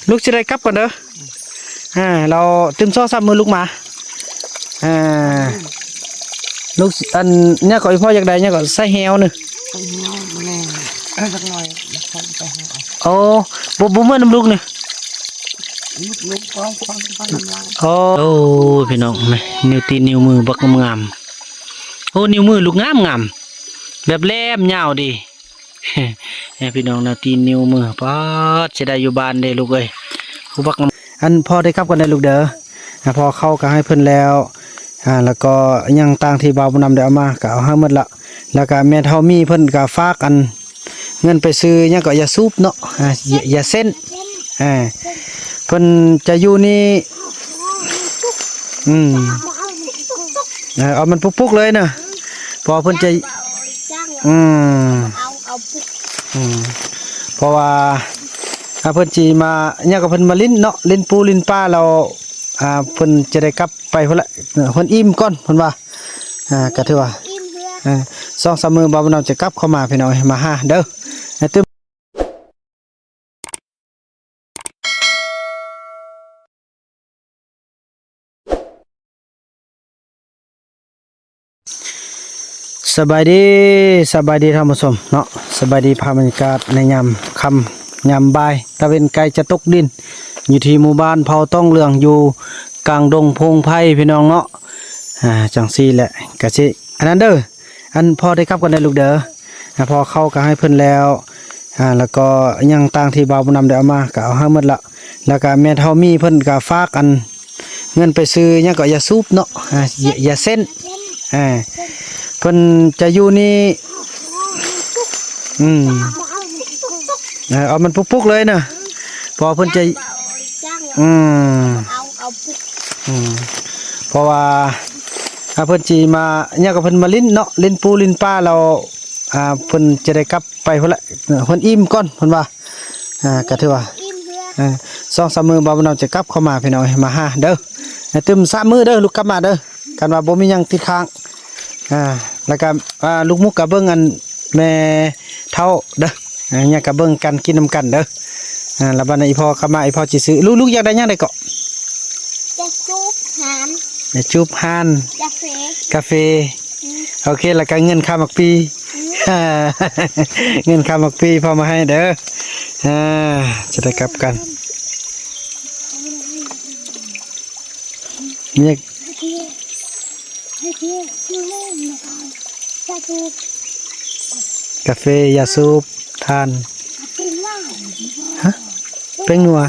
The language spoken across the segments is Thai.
ลูกจะได้กลับก่อนเด้อเราเต็มซ้อซ้ำมือลูกมาลูกอันเนี่ยก่อนพ่ออยากได้เนี่ยก่อนใส่แฮวนึงสักหน่อยคนไปหาโอ้บ่เมื่อน้ำลูกนึงลูกป้องน้ำลายโอ้พี่น้องไหมนิ้วตีนนิ้วมือบักงามโอ้นิ้วมือลูกงามแบบแหลมยาวดีเนี่ยพี่น้องนิ้วตีนนิ้วมือป๊อดจะได้อยู่บ้านได้ลูกเอ้ยผู้บักอันพอได้ครับกันได้ลูกเด้อพอเข้าก็ให้เพิ่นแล้วแล้วก็ยังต่างที่บ่าวบุญนำได้เอามาก็เอาให้หมดละแล้วก็แม่เฒ่ามีเพิ่นก็ฝากอันเงินไปซื้อยังก็อย่าสูบเนาะอย่าเส้นเพิ่นจะอยู่นี่เอามันปุกๆเลยนะพอเพิ่นจะเพราะว่าเพิ่นจีมาเนี่ยก็เพิ่นมาลิ้นเนาะลิ้นปูลิ้นป้าเราเพิ่นจะได้กลับไปเพิ่นละเพิ่นอิ่มก่อนเพิ่นว่าก็ถือว่า2-3 มื้อบ่าวเราจะกลับเข้ามาพี่น้องมาหาเด้อตึมสบายดีท่านผู้ชมเนาะสบายดีภาพบรรยากาศในยามค่ำยามบ่ายตะเวนไกลจะตกดินอยู่ที่หมู่บ้านเผาต้องเรืองอยู่กลางดงพงไผ่พี่น้องเนาะจังซี่แหละกะสิอันนั้นเด้ออันพอได้ครับกันได้ลูกเด้อพอเข้าก็ให้เพิ่นแล้วแล้วก็ยังต่างที่บ่าวบุญนำได้เอามาก็เอาให้หมดละแล้วก็แม่เฒ่ามีเพิ่นก็ฝากอันเงินไปซื้อยังก็อย่าสูบเนาะอย่าเส้นเพิ่นจะอยู่นี่เอามันปุกๆเลยนะพอเพิ่นจะเพราะว่าเพิ่นจีมาเนี่ยก็เพิ่นมาลิ้นเนาะลิ้นปูลิ้นป้าเราเพิ่นจะได้กลับไปเพิ่นละเพิ่นอิ่มก่อนเพิ่นว่าก็ถือว่า2-3 มื้อบ่าวเราจะกลับเข้ามาพี่น้องมาหาเด้อตึม3 มื้อเด้อลูกกลับมาเด้อกันว่าบ่มีหยังติดค้างแล้วก็ลูกมุกกับเบิ้งอันแม่เท่าเด้อเนี่ยกับเบิ้งกันกินน้ำกันเด้อแล้วบ้านอีพ่อเข้ามาอีพ่อจีซื้อลูกอยากได้ยังไงเกาะจะจูบหานจูบฮานกาแฟโอเคแล้วก็เงินค่าหมักปีเงินค่าหมักปีพอมาให้เด้อจะได้กลับกันเนี่ยกาแฟยาสูบทานฮะเป็นนัว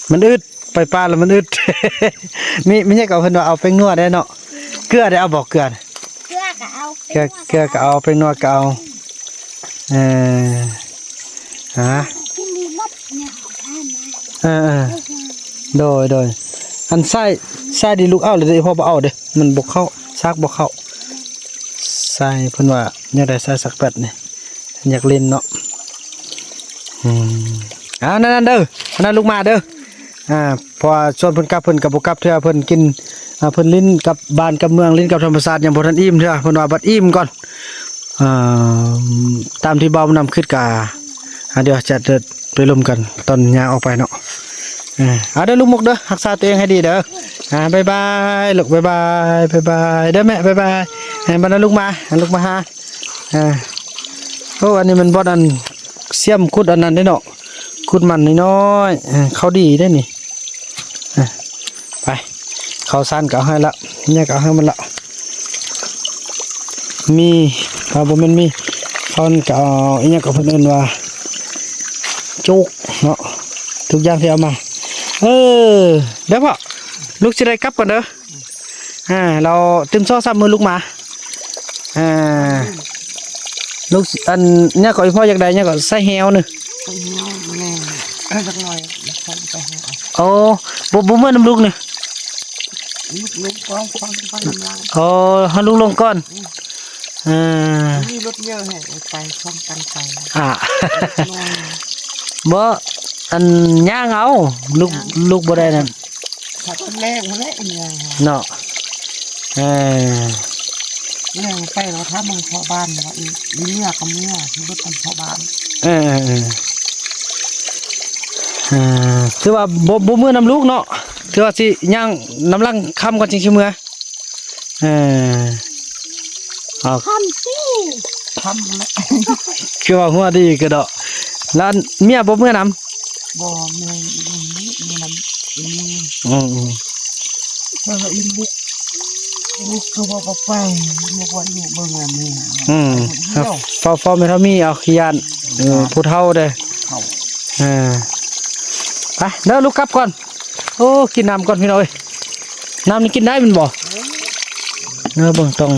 มันอึดไปปลาแล้วมันอึดไม่ใช่กับเพิ่นว่าเอาเป็นนัวได้เนาะเกลือได้เอาบอกเกลือก็เอาเกลือก็เอาเป็นนัวก็เอาฮะโดยอันไส้ดีลูกเอาเลยพ่อบ่เอาเด้มันบกเข้าซากบกเข้าไส้เพิ่นว่าอยากได้ไส้สักแปดนี่อยากเล่นเนาะนั่นเด้อนั่นลูกมาเด้อพอชวนเพิ่นกลับเพิ่นกับบ่กลับเทื่อเพิ่นกินเพิ่นลิ้นกับบ้านกับเมืองลิ้นกับธรรมชาติยังบ่ทันอิ่มเทื่อเพิ่นว่าบัดอิ่มก่อนตามที่บ่าวนำคิดกะเดี๋ยวจะไปร่วมกันตอนย่างออกไปเนาะเด้อลูกมุกเด้อรักษาตัวเองให้ดีเด้อบายบายลูกบายเด้อแม่บายบ้านลูกมาหาโอ้อันนี้มันบ่อันเสียมขุดอันนั้นได้เนาะขุดมันน้อยเขาดีได้นี่ไปเขาสั้นก็ให้ละเนี่ยก็ให้มันละมีบ่มันมีเขาก็อีเนี่ยก็เพิ่นเอิ้นว่าจุกเนาะทุกอย่างที่เอามาเดี๋ยวพ่อลูกจะได้กลับก่อนเด้อเราเต็ม2-3 มื้อลูกมาลูกอันเนี่ยก่อนพ่ออยากได้เนี่ยก็ใส่แฮวนึงสักหน่อยคนไปหาบ่เมื่อน้ำลูกนึงลูกป้องน้ำลายให้ลูกลงก่อนมีรถเยอะให้ไปพร้อมกันไปบ่อันย่างเอาลูกบ่ได้นั่นถ้าเป็นแรกเนาะ เรื่องไปเราถ้ามึงพอบ้านเราอีกเมื่อกับเมื่อรถมันพอบ้าน เออถือว่าบ่มือน้ำลูกเนาะถือว่าสิย่างน้ำลังคำก่อนจริงๆมือเอา ทำสิ ทำแล้ว คือว่าหัวดีก็ดอกแล้วเมียบ่มือน้ำ บ่มีมีน้ำมี อืม แล้วอีลูกคือว่าไปลูกว่าอยู่เบิ่งอันนี้ ครับฟอไม่เท่ามีเอาขี้ยานผู้เฒ่าเด้อ เขา ไปเด้อลูกกลับก่อนโอ้กินน้ำก่อนพี่น้อยน้ำนี่กินได้มันบ่เนื้อเบิ่งตรง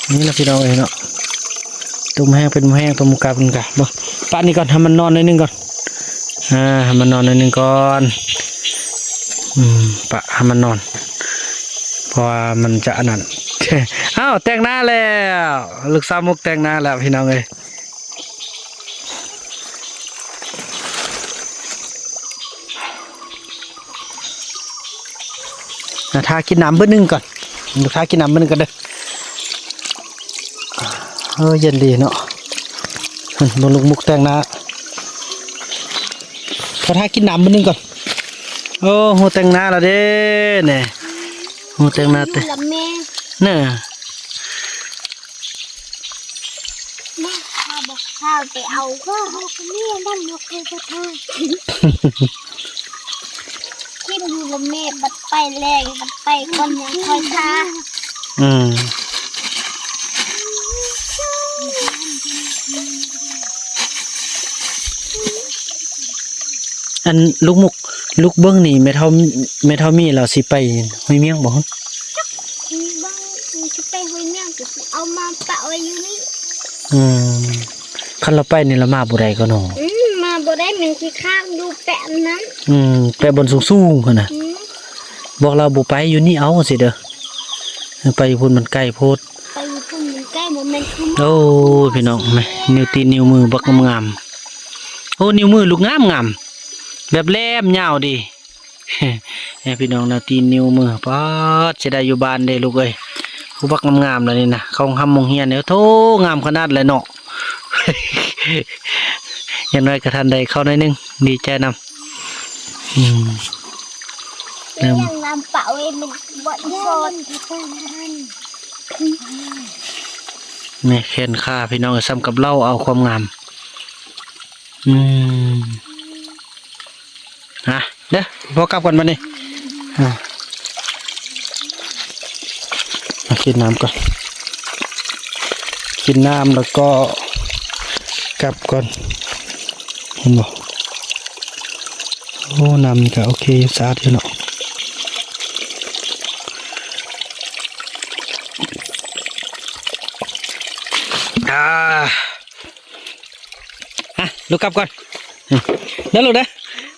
นี่นะพี่น้อยเนาะตุ่มแห้งเป็นแห้งตุ่มกาเป็นกาบ่ปะนี่ก่อนให้มันนอนหน่อยนึงก่อนให้มันนอนหน่อยนึงก่อนปะให้มันนอนเพราะว่ามันจะอันนั้น อ้าวแต่งหน้าแล้วลูกสาวมุกแต่งหน้าแล้วพี่น้องเอ้ยทากินน้ำเบอร์หนึ่งก่อนลูกทากินน้ำเบอร์หนึ่งก่อนเด้อเย็นดีเนาะบนลูกมุกแต่งหน้าพอทากินน้ำเบอร์หนึ่งก่อนโอ้หูแต่งหน้าแล้วเด้เนี่ยหูแต่งหน้าเต้ ละแม่ เนี่ย แม่ข้าบอกข้าไปเอาก็เขาก็ไม่นั่งยกมือก็ท่าคิดดูละแม่บัดไปแรงบัดไปคนยังคอยท่า อันลูกมุกลูกเบิ้งนี่ไม่เท่ามีเราสิไปห้วยเมียงบ่ฮะ มีบ้างมีที่ไปห้วยเมี่ยงก็สิเอามาปะไว้อยู่นี่ คันเราไปนี่ละมาบ่ได้ก็เนาะ มาบ่ได้มันสิข้างดูแปะนั้น ไปบนสูงๆพุ่นน่ะบอกเราบ่ไปอยู่นี่เอาสิเด้อไปพุ่นมันใกล้โพด ไปอยู่พุ่นมันใกล้บ่แม่นคือ โอ้พี่น้องแม่นิ้วตีนนิ้วมือบักงามๆโอ้นิ้วมือลูกงามแบบแหลมยาวดี พี่น้องนิ้วตีนนิ้วมือป๊อดสิได้อยู่บ้านเด้ลูกเอ้ยผู้บักงามๆแล้วนี่นะเขาห้ำมงเฮียนเนี่ยโธ่งามขนาดเลยเนาะ อย่างน้อยก็ทันได้เข้าหน่อยนึงดีใจนำ เรื่องลำเป่าเองมันบ่ได้โซนที่เพิ่นนั่น แม่แขนขาพี่น้องซ้ำกับเล่าเอาความงามเด้อพอกลับก่อนมานี่มากินน้ำก่อนกินน้ำแล้วก็กลับก่อนเห็นบ่โอ้น้ำนี่ก็โอเคสะอาดอยู่เนาะลูกกลับก่อนเดี๋ยวลูกเด้อ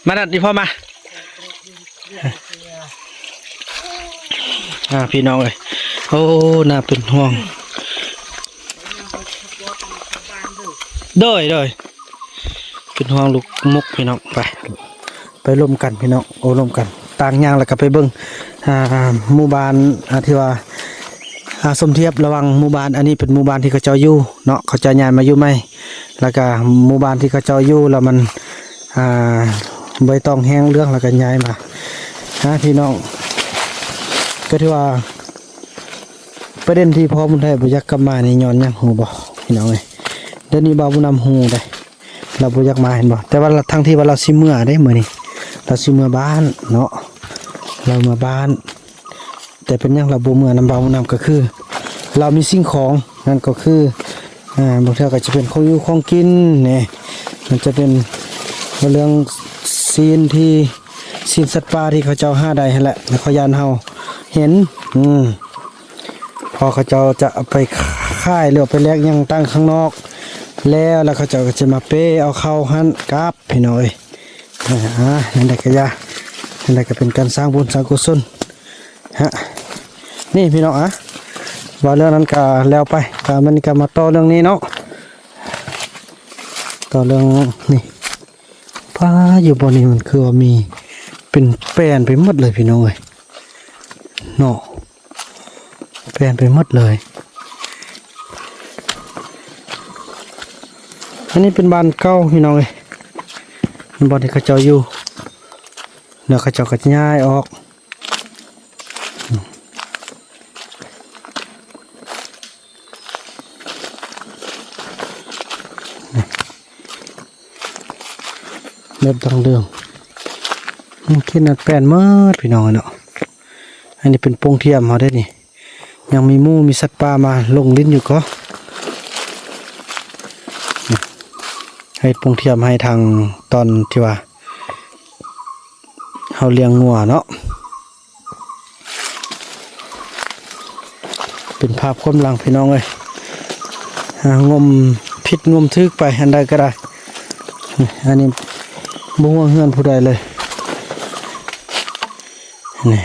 มาดัดดิพ่อมาพี่น้องเลยโอ้น่าเป็นห่วงโดยเป็นห่วงลูกมุกพี่น้องไปร่วมกันพี่น้องโอ้ร่วมกันต่างอย่างแล้วก็ไปเบิ่งหมู่บ้านที่ว่าสมเทียบระวังหมู่บ้านอันนี้เป็นหมู่บ้านที่เขาเจ้าอยู่เนาะเขาจะย้ายมาอยู่ไหมแล้วก็หมู่บ้านที่เขาเจ้าอยู่แล้วมันใบตองแห้งเรื่องแล้วก็ย้ายมาพี่น้องก็ถือว่าประเด็นที่พ่อมุนไทยบุยักกลับมาในย้อนยังหูบ่พี่น้องเลยเดี๋ยวนี้บ่าวบุญนำหูได้เราบุยักมาเห็นบ่แต่ว่าทั้งที่ว่าเราสิเมื่อได้เมื่อนี้เราสิเมื่อบ้านเนาะเรามาบ้านแต่เป็นยังเราบ่เมื่อนำบ่าวบุญนำก็คือ เรามีสิ่งของนั่นก็คือบางเทื่อก็จะเป็นของอยู่ของกินเนี่ยมันจะเป็นเรื่องซีนสัตว์ป่าที่เขาเจ้าห้าใดให้แหละแล้วเขายานเฮาเห็นพอเขาเจ้าจะไปค่ายหรือไปแลกยังตั้งข้างนอกแล้วเขาเจ้าก็จะมาเป้เอาเข้าหันกราบพี่น้อยนั่นแหละก็นั่นแหละก็เป็นการสร้างบุญสร้างกุศลนี่พี่น้องว่าเรื่องนั้นก็แล้วไปก็มันก็มาต่อเรื่องนี้เนาะต่อเรื่องนี่พาอยู่บนนี้มันคือว่ามีเป็นแปลนไปหมดเลยพี่น้องเนาะแปลนไปหมดเลย อันนี้เป็นบ้านเก่าพี่น้องเอ้ยบ้านที่เขาเจ้าอยู่เดี๋ยวเขาเจ้าก็จะย้ายออกแบบดังเดิมคิดนัดแป้นเมื่อพี่น้องเนาะอันนี้เป็นโป่งเทียมเขาได้นี่ยังมีหมูมีสัตว์ป่ามาลงลิ้นอยู่ก็ให้โป่งเทียมให้ทางตอนที่ว่าเขาเลี้ยงงัวเนาะเป็นภาพความหลังพี่น้องเลยงมพิษงมทึกไปอันใดก็ได้อันนี้บุ้งเฮือนผู้ใดเลยนี่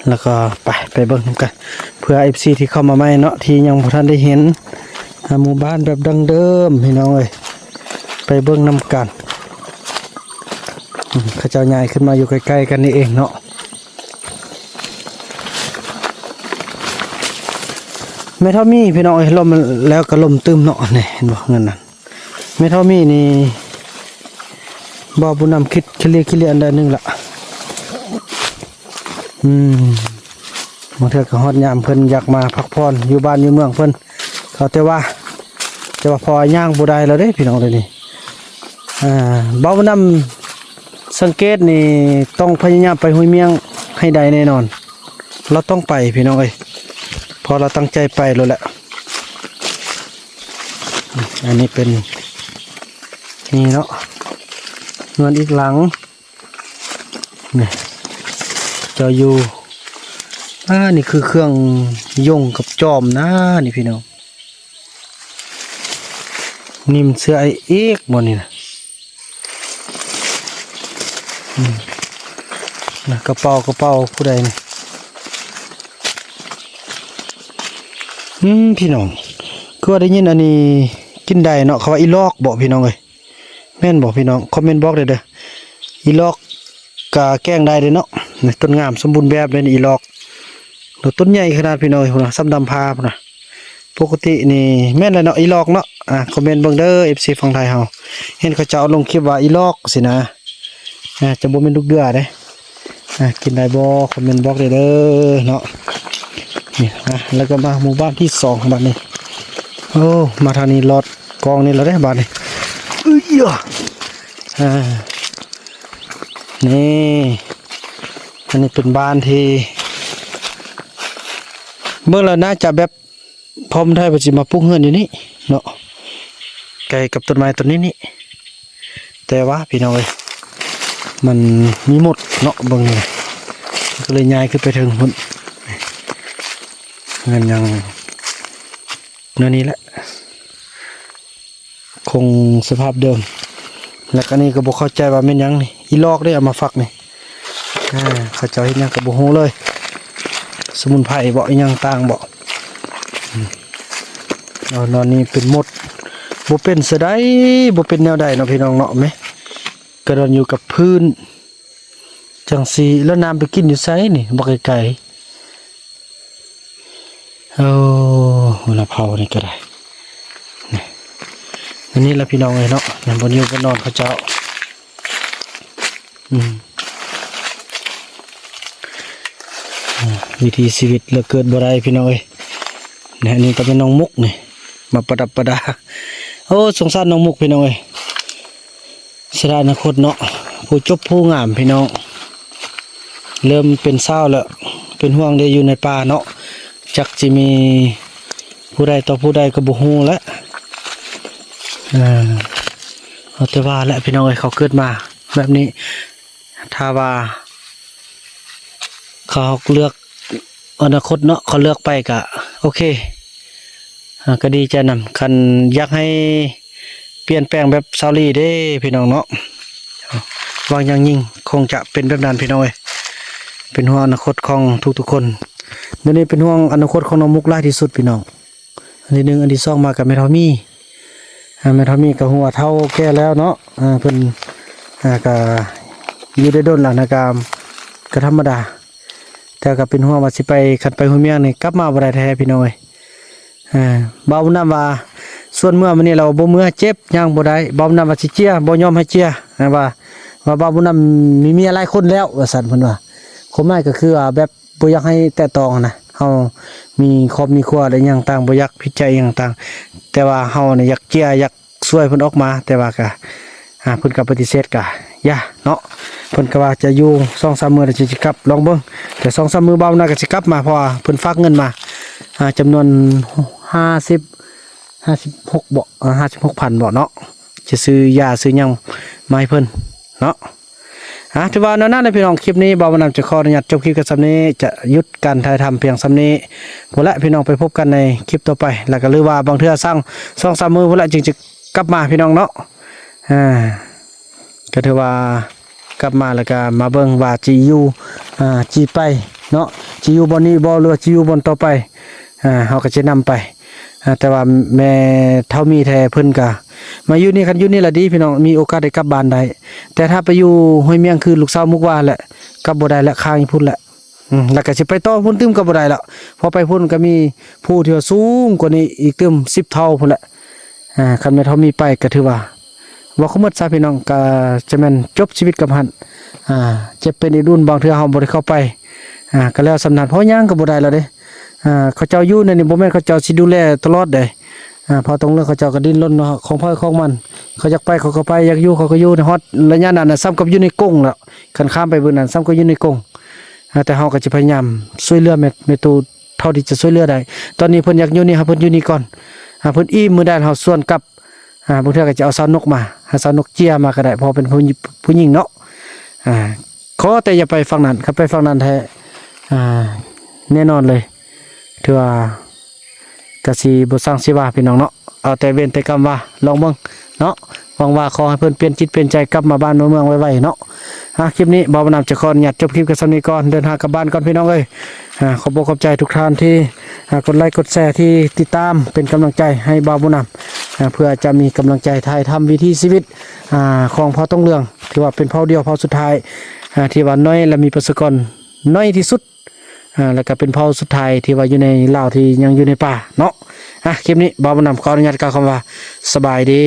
แล้วก็ไปเบิ่งกันเพื่อ FC ที่เข้ามาใหม่เนาะที่ยังบ่ทันได้เห็นหมู่บ้านแบบดังเดิมพี่น้องเอ้ยไปเบิ่งนำกันเขาเจ้าใหญ่ขึ้นมาอยู่ใกล้ๆกันนี่เองเนาะไม่เท่ามีพี่น้องเอ้ยลมแล้วก็ลมตึมเนาะนี่เห็นบ่เงินนั่นไม่เท่ามีนี่บ่บุญนำคิดเคลียอันใดนึงละบางเทื่อก็ฮอดยามเพิ่นอยากมาพักผ่อนอยู่บ้านอยู่เมืองเพิ่นเขาแต่ว่าพอย่างบ่ได้แล้วเด้พี่น้องเด้นี่บ่บุญนำสังเกตนี่ต้องพยายามไปห้วยเมียงให้ได้แน่นอนเราต้องไปพี่น้องเอ้ยพอเราตั้งใจไปแล้วแหละอันนี้เป็นนี่เนาะเงินอีกหลังนี่เจ้าอยู่นี่คือเครื่องย่งกับจอมนะนี่พี่น้องนิ่มเสื้อไอเอกบนนี่นะกระเป๋าผู้ใดนี่พี่น้องคือว่าได้ยินอันนี้กินได้เนาะเขาว่าอีลอกบอกพี่น้องเลยแม่นบอกพี่น้องคอมเมนต์บอกเลยเด้ออีลอกกะแกงได้เลยเนาะต้นงามสมบูรณ์แบบเลยอีลอกแล้วต้นใหญ่ขนาดพี่น้องพุ่นน่ะซ้ำดำพาพุ่นน่ะปกตินี่แม่นเลยเนาะอีลอกเนาะคอมเมนต์เบิ่งเด้อ FC ฝั่งไทยเฮาเห็นเขาเจ้าลงคลิปว่าอีลอกสินะจะบ่แม่นลูกเดือเด้กินได้บ่คอมเมนต์บอกเลยเด้อเนาะนี่แล้วก็มาหมู่บ้านที่2บัดนี้โอ้มาทางนี้รอดกองนี่แล้วได้บัดนี้นี่อันนี้เป็นบ้านที่เมื่อเราน่าจะแบบพร้อมได้ปฏิมาปลูกเฮือนอยู่นี่เนาะไกลกับต้นไม้ต้นนี้นี่แต่ว่าพี่น้องเอ้ยมันมีหมดเนาะบางนี่ก็เลยย้ายขึ้นไปถึงพุ่นเงินยังเนื้อนี้แหละคงสภาพเดิมแล้วก็นี่ก็บอกเข้าใจว่าเป็นยังนี่อีลอกได้เอามาฝักนี่เข้าใจยังกับบุหูเลยสมุนไพรบอกยังต่างบอกนอนนี่เป็นหมดบ่เป็นเสดบ่เป็นแนวใดเนาะพี่น้องเนาะไหมกระโดดอยู่กับพื้นจังสีแล้วน้ำไปกินอยู่ไซนี่บ่ไกลๆหัวเผานี่ก็ได้อันนี้ละพี่น้องเลยเนาะอย่างบนอยู่บนนอนเขาเจ้าวิธีชีวิตเลือกเกิดบ่ได้พี่น้องเอ้ยเนี่ยนี่ก็เป็นน้องมุกนี่มาประดับประดาโอ้สงสารน้องมุกพี่น้องเอ้ยเสียดายอนาคตเนาะผู้จบผู้งามพี่น้องเริ่มเป็นเศร้าแล้วเป็นห่วงได้อยู่ในป่าเนาะจักจะมีผู้ใดต่อผู้ใดก็บ่ฮู้แล้วเอาแต่ว่าแหละพี่น้องเอ้ยเขาเกิดมาแบบนี้ถ้าว่าเขาเลือกอนาคตเนาะเขาเลือกไปก็โอเคก็ดีใจนำคันอยากให้เปลี่ยนแปลงแบบซาลีได้พี่น้องเนาะวางอย่างยิ่งคงจะเป็นแบบนั้นพี่น้องเอ้ยเป็นห่วงอนาคตของทุกๆคนเดี๋ยวนี้เป็นห่วงอนาคตของน้องมุกหลายที่สุดพี่น้องอันที่1อันที่2มากับแม่ทอมี่แม่ทอมี่กับหัวเท่าแก่แล้วเนาะเพิ่นก็อยู่ได้ดนแล้วนะครับก็ธรรมดา แต่ก็เป็นห่วงว่าสิไปคันไปห้วยเมียงนี่กลับมาบ่ได้แท้พี่น้องเอ้ยบ่าวนํว่าส่วนเมื่อมื้อนี้เราบ่เมื่อเจ็บย่างบ่ได้บ่าวนํว่าสิเจียบ่ยอมให้เจียว่าบ่าวบุญนำมีเมียหลายคนแล้วว่าซั่นเพิ่นว่าความหมายก็คือว่าแบบบ่อยากให้แต่ตองนะเฮามีครอบมีครัวอะไรอย่างต่างบ่อยากพิจัยอย่างต่างแต่ว่าเฮานี่อยากเจียอยากช่วยเพิ่นออกมาแต่ว่าก็เพิ่นก็ปฏิเสธก็อย่าเนาะเพิ่นก็ว่าจะอยู่ 2-3 มื้อแล้วสิกลับลองเบิ่งแต่ 2-3 มื้อบ่าวน่าก็สิกลับมาเพราะว่าเพิ่นฝากเงินมาจำนวน56บ่56,000บ่เนาะจะซื้อยาซื้อหยังมาให้เพิ่นเนาะถือว่านั่นนะพี่น้องคลิปนี้บ่าวนํจะขออนุญาตจบคลิปกันซำนี้จะหยุดการถ่ายทำเพียงซำนี้พุ่นละพี่น้องไปพบกันในคลิปต่อไปแล้วก็หรือว่าบางเทื่อสั่ง 2-3 มื้อพุ่นละจึงจะกลับมาพี่น้องเนาะก็ถือว่ากลับมาแล้วก็มาเบิ่งว่าจิอยู่จิไปเนาะจิอยู่บ่นี้บ่หรือว่าจิอยู่บ่ต่อไปเฮาก็จะนำไปแต่ว่าแม่เท่ามีแท้เพิ่นก็มาอยู่นี่คันอยู่นี่ล่ะดีพี่น้องมีโอกาสได้กลับบ้านได้แต่ถ้าไปอยู่ห้วยเมียงคือลูกสาวมุกว่าแหละกลับบ่ได้และค้างอยู่พุ่นแหละแล้วก็สิไปต่อพุ่นตึมก็บ่ได้แล้วพอไปพุ่นก็มีผู้ที่ว่าสูงกว่านี้อีกตึม10เท่าพุ่นแหละคันแม่เท่ามีไปก็ถือว่าคุมดซะพี่น้องก็จะแม่นจบชีวิตกับหันเจ็บเป็นอีรุ่นบางเทื่อเฮาบ่ได้เข้าไปก็แล้วสำนักเพราะย่างก็บ่ได้แล้วเด้เขาเจ้าอยู่นี่บ่แม่นเขาเจ้าสิดูแลตลอดเด้พอตรงเรื่องเขาเจ้าก็ดิ้นรนของพ่อของมันเขาอยากไปเขาก็ไปอยากอยู่เขาก็อยู่ในฮอดระยะนั้นน่ะซ้ำกับอยู่ในกรงแล้วคันข้ามไปเบิ่งนั้นซ้ำก็อยู่ในกรงแต่เฮาก็จะพยายามช่วยเหลือแม่ตูเท่าที่จะช่วยเหลือได้ตอนนี้เพิ่นอยากอยู่นี่ครับเพิ่นอยู่นี่ก่อนเพิ่นอิ่มมื้อใดเฮาส่วนกลับบางเทื่อก็จะเอาสาวนกมาหาสาวนกเจียมาก็ได้พอเป็นผู้หญิงเนาะขอแต่อย่าไปฝั่งนั้นครับไปฝั่งนั้นแท้แน่นอนเลยถือว่ากะสิบ่สร้างสิว่าพี่น้องเนาะเอาแต่เว้นแต่กรรมว่าลองเบิ่งเนาะหวังว่าขอให้เพิ่นเปลี่ยนจิตเปลี่ยนใจกลับมาบ้านเมืองไวๆเนาะคลิปนี้บ่าวบ่าวนํจะขออนุญาตจบคลิปกันซำนี้ก่อนเดินทางกลับบ้านก่อนพี่น้องเอ้ยขอบอกขอบใจทุกท่านที่กดไลค์กดแชร์ที่ติดตามเป็นกำลังใจให้บ่าวบ่าวนํเพื่อจะมีกำลังใจถ่ายทำวิถีชีวิตของพ่อต้องเรืองถือว่าเป็นเผ่าเดียวเผ่าสุดท้ายที่ว่าน้อยและมีประสบการณ์น้อยที่สุดแล้วก็เป็นเผ่าสุดท้ายที่ว่าอยู่ในลาวที่ยังอยู่ในป่าเนาะคลิปนี้บ่าวบ่าวนํขออนุญาตกล่าวคำว่าสบายดี